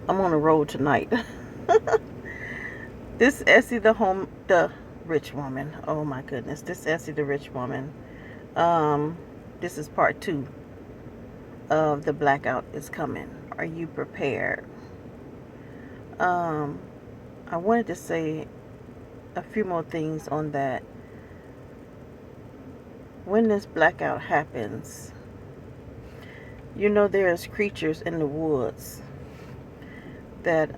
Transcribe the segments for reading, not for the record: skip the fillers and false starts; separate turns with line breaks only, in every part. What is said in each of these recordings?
I'm on the road tonight. This Essie the rich woman. Oh my goodness, this Essie the rich woman. Um, this is part two of the blackout is coming. Are you prepared? Um, I wanted to say a few more things on that. When this blackout happens, there's creatures in the woods that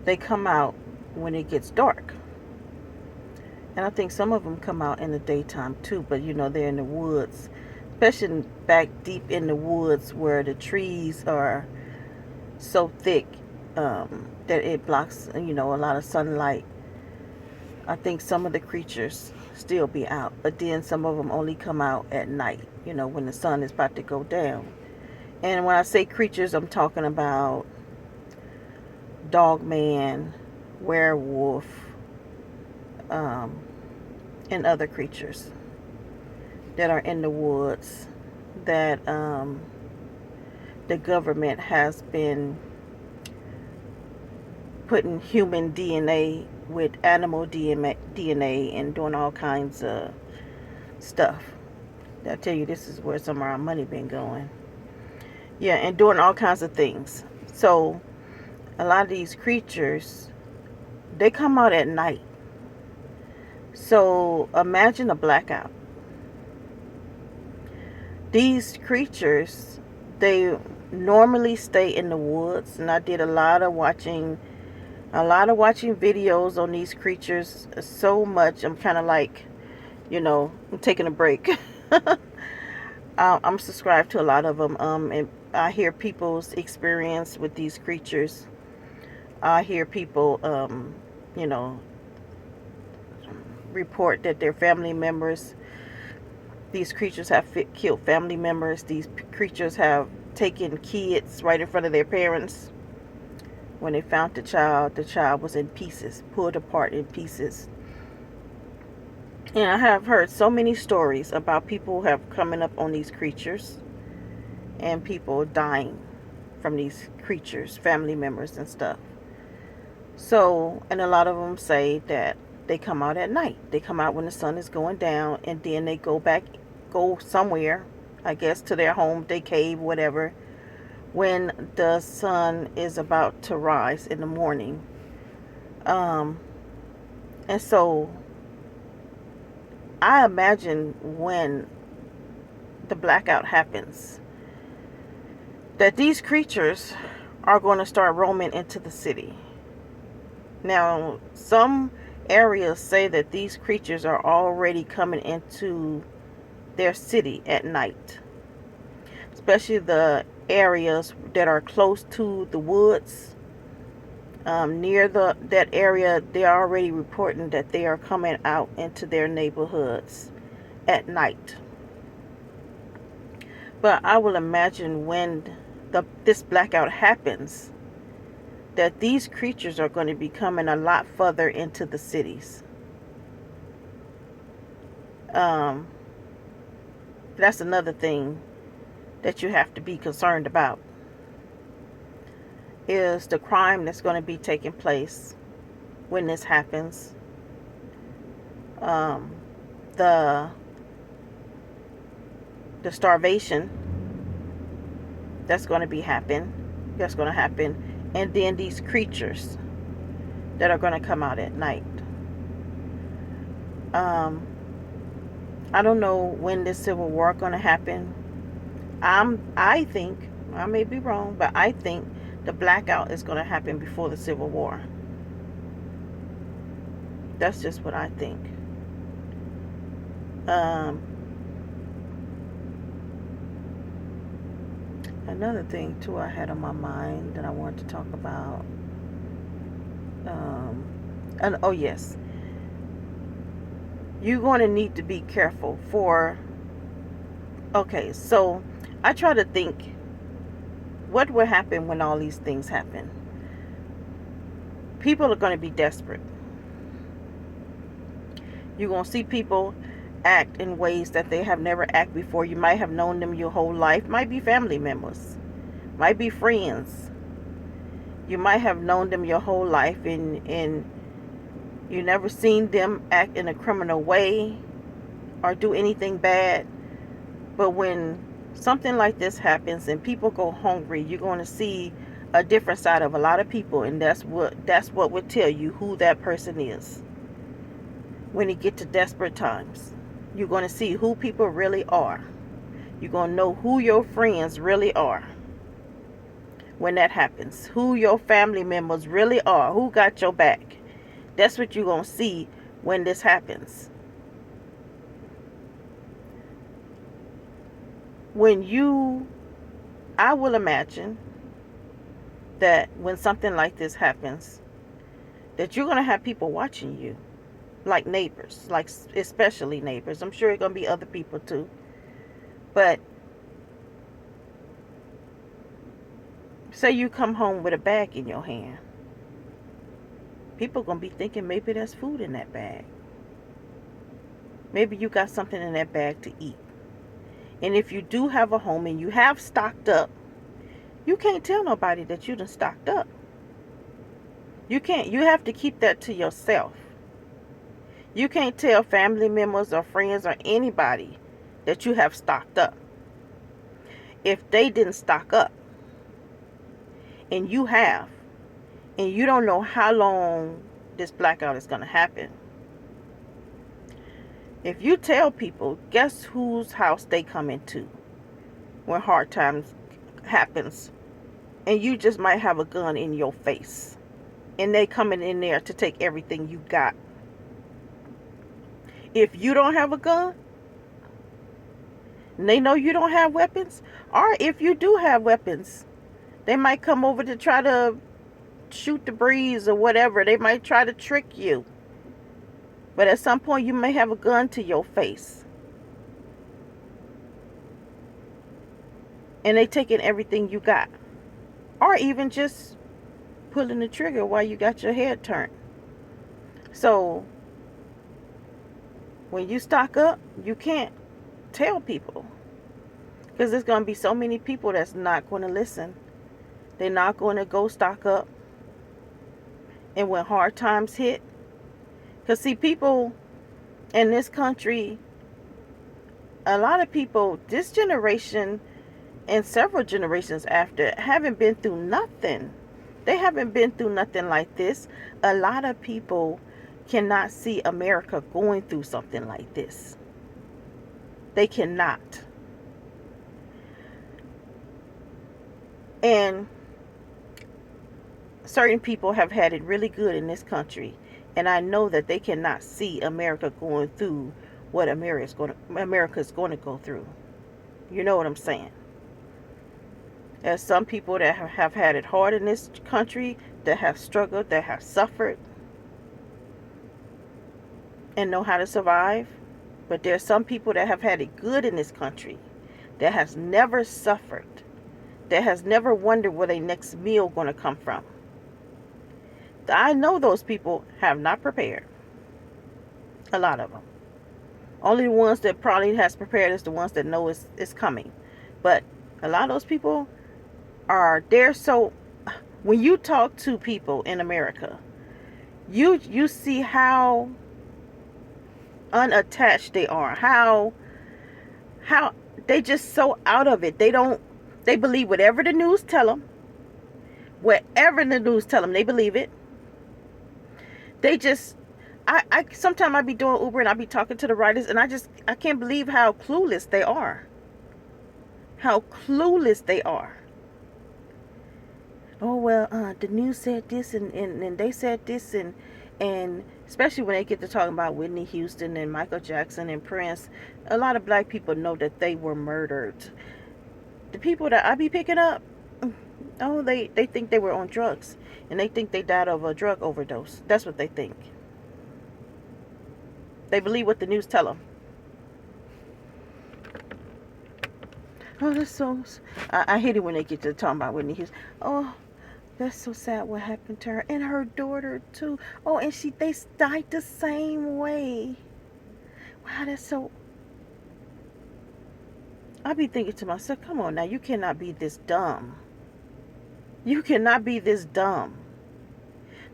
they come out when it gets dark. And I think some of them come out in the daytime too, but they're in the woods, especially back deep in the woods where the trees are so thick that it blocks, a lot of sunlight. I think some of the creatures still be out, but then some of them only come out at night, when the sun is about to go down. And when I say creatures, I'm talking about dogman, werewolf, um, and other creatures that are in the woods that the government has been putting human DNA with animal DNA and doing all kinds of stuff. I tell you, this is where some of our money been going. Yeah, and doing all kinds of things. So a lot of these creatures, they come out at night. So imagine a blackout. These creatures, they normally stay in the woods, and I did a lot of watching videos on these creatures. So much I'm kind of like, I'm taking a break. I'm subscribed to a lot of them, and I hear people's experience with these creatures. I hear people, you know, report that their family members, these creatures have killed family members. These creatures have taken kids right in front of their parents. When they found the child was in pieces, pulled apart in pieces. And I have heard so many stories about people who have coming up on these creatures and people dying from these creatures, family members and stuff. So, and a lot of them say that they come out at night. They come out when the sun is going down, and then they go somewhere, I guess to their home, they cave, whatever, when the sun is about to rise in the morning. Um, and so I imagine when the blackout happens that these creatures are going to start roaming into the city. Now, some areas say that these creatures are already coming into their city at night, especially the areas that are close to the woods. Near that area, they are already reporting that they are coming out into their neighborhoods at night. But I will imagine when this blackout happens, that these creatures are going to be coming a lot further into the cities. Um, that's another thing that you have to be concerned about, is the crime that's going to be taking place when this happens. Um, the the starvation that's going to be happen. That's going to happen, and then these creatures that are going to come out at night. Um, I don't know when this civil war is going to happen. I think, I may be wrong, but I think the blackout is going to happen before the civil war. That's just what I think. Um, Another thing too I had on my mind that I wanted to talk about. And oh yes, you're going to need to be careful for. Okay, so I try to think what will happen when all these things happen. People are going to be desperate. You're going to see people act in ways that they have never acted before. You might have known them your whole life. Might be family members. Might be friends. You might have known them your whole life, and you never seen them act in a criminal way or do anything bad. But when something like this happens and people go hungry, you're going to see a different side of a lot of people, and that's what would tell you who that person is. When you get to desperate times, you're going to see who people really are. You're going to know who your friends really are when that happens, who your family members really are, who got your back. That's what you're going to see when this happens. I will imagine that when something like this happens, that you're going to have people watching you, like neighbors, like especially neighbors. I'm sure it's going to be other people too. But say you come home with a bag in your hand. People going to be thinking maybe there's food in that bag. Maybe you got something in that bag to eat. And if you do have a home and you have stocked up, you can't tell nobody that you done stocked up. You can't. You have to keep that to yourself. You can't tell family members or friends or anybody that you have stocked up if they didn't stock up and you have, and you don't know how long this blackout is going to happen. If you tell people, guess whose house they come into when hard times happens, and you just might have a gun in your face, and they coming in there to take everything you got. If you don't have a gun, and they know you don't have weapons, or if you do have weapons, they might come over to try to shoot the breeze or whatever. They might try to trick you. But at some point, you may have a gun to your face. And they taking everything you got. Or even just pulling the trigger while you got your head turned. So, when you stock up, you can't tell people. Because there's going to be so many people that's not going to listen. They're not going to go stock up. And when hard times hit, because see, people in this country, a lot of people, this generation and several generations after, haven't been through nothing. They haven't been through nothing like this. A lot of people cannot see America going through something like this. They cannot. And certain people have had it really good in this country. And I know that they cannot see America going through what America's going to go through. You know what I'm saying? There's some people that have had it hard in this country, that have struggled, that have suffered, and know how to survive. But there's some people that have had it good in this country, that has never suffered, that has never wondered where their next meal going to come from. I know those people have not prepared. A lot of them. Only the ones that probably has prepared is the ones that know it's coming. But a lot of those people are there. So when you talk to people in America, you see how unattached they are. How they just so out of it. They believe whatever the news tell them. Whatever the news tell them, they believe it. They just, I sometimes I be doing Uber and I be talking to the riders, and I can't believe how clueless they are. How clueless they are. Oh, well, the news said this and they said this, and especially when they get to talking about Whitney Houston and Michael Jackson and Prince, a lot of black people know that they were murdered. The people that I be picking up, oh, they think they were on drugs. And they think they died of a drug overdose. That's what they think. They believe what the news tell them. Oh, that's so... I hate it when they get to talking about Whitney Houston. Oh, that's so sad what happened to her. And her daughter, too. Oh, and they died the same way. Wow, that's so... I be thinking to myself, come on now, you cannot be this dumb. You cannot be this dumb.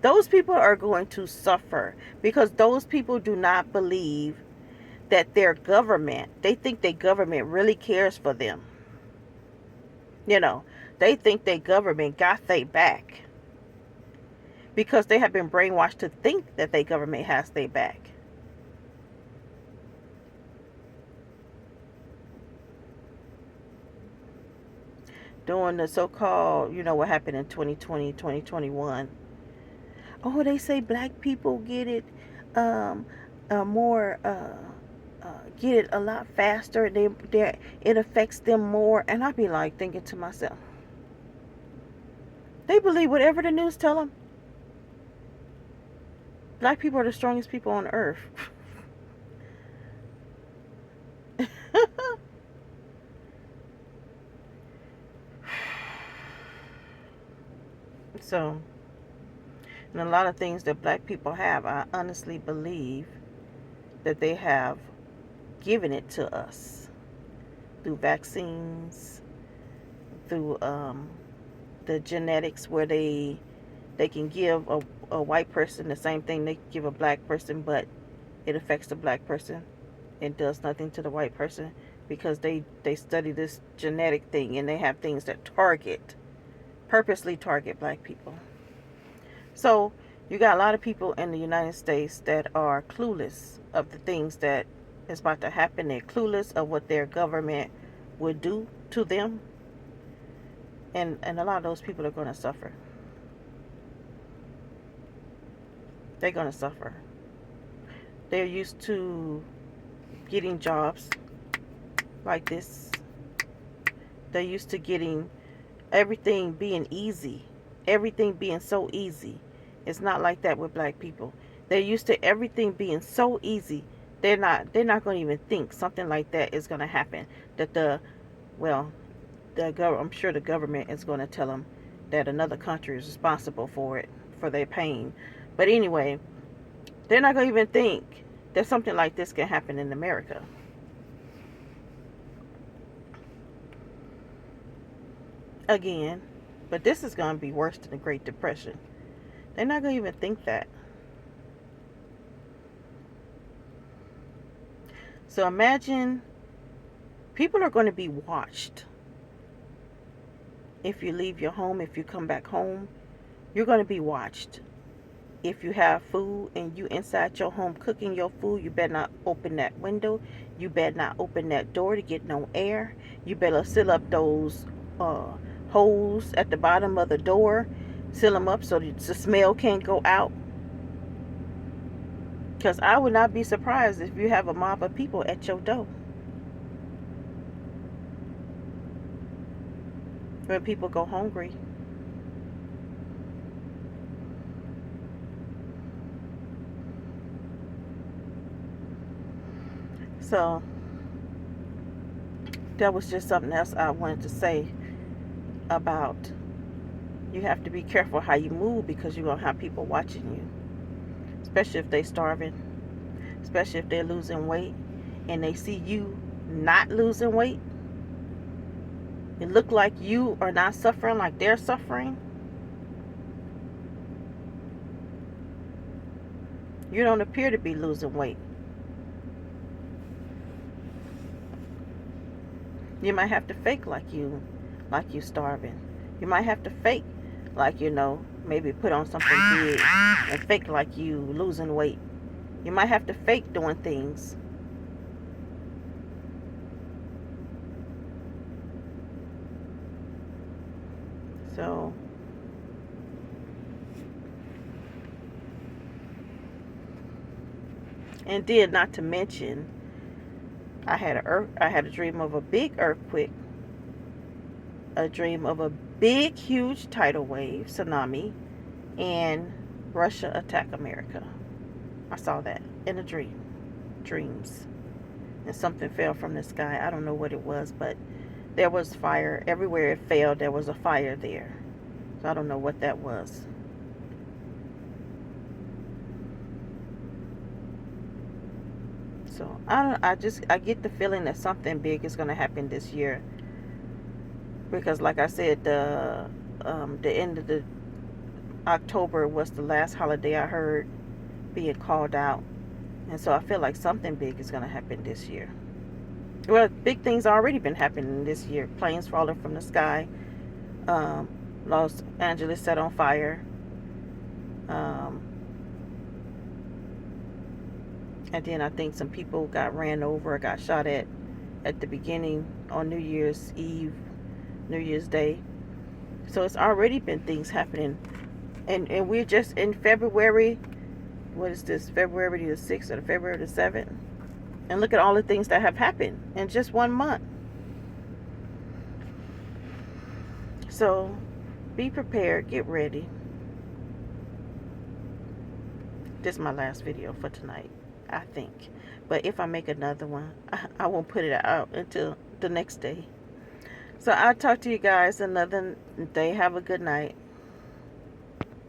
Those people are going to suffer because those people do not believe that their government, they think their government really cares for them. You know, they think their government got their back because they have been brainwashed to think that their government has their back. During the so-called, what happened in 2020, 2021. Oh, they say black people get it um, more, get it a lot faster. It affects them more. And I be like thinking to myself, they believe whatever the news tell them. Black people are the strongest people on earth. So, and a lot of things that black people have, I honestly believe that they have given it to us through vaccines, through the genetics, where they can give a white person the same thing they give a black person, but it affects the black person. It does nothing to the white person because they study this genetic thing, and they have things that purposely target black people. So you got a lot of people in the United States that are clueless of the things that is about to happen. They're clueless of what their government would do to them. And a lot of those people are going to suffer. They're going to suffer. They're used to getting jobs like this. They're used to getting everything being easy. Everything being so easy. It's not like that with black people. They're used to everything being so easy. They're not going to even think something like that is going to happen. That I'm sure the government is going to tell them that another country is responsible for it, for their pain. But anyway, they're not going to even think that something like this can happen in America. Again, but this is going to be worse than the Great Depression. They're not going to even think that. So imagine, people are going to be watched. If you leave your home, if you come back home, you're going to be watched. If you have food and you inside your home cooking your food, you better not open that window. You better not open that door to get no air. You better seal up those holes at the bottom of the door. Seal them up so the smell can't go out. Because I would not be surprised if you have a mob of people at your door. When people go hungry. So, that was just something else I wanted to say about, you have to be careful how you move because you're going to have people watching you. Especially if they're starving. Especially if they're losing weight and they see you not losing weight. It look like you are not suffering like they're suffering. You don't appear to be losing weight. You might have to fake like you starving. You might have to fake like, maybe put on something big and fake like you losing weight. You might have to fake doing things. So, and then not to mention, I had a dream of a big earthquake, a dream of a big, huge tidal wave, tsunami, and Russia attack America. I saw that in a dreams. And something fell from the sky. I don't know what it was, but there was fire. Everywhere it fell, there was a fire there. So I don't know what that was. So I get the feeling that something big is going to happen this year. Because like I said, the the end of the October was the last holiday I heard being called out. And so I feel like something big is going to happen this year. Well, big things already been happening this year. Planes falling from the sky. Los Angeles set on fire. And then I think some people got ran over, got shot at the beginning on New Year's Eve, New Year's Day. So it's already been things happening. And we're just in February. What is this? February the 6th or February the 7th? And look at all the things that have happened in just 1 month. So be prepared. Get ready. This is my last video for tonight, I think. But if I make another one, I won't put it out until the next day. So I'll talk to you guys another day. Have a good night.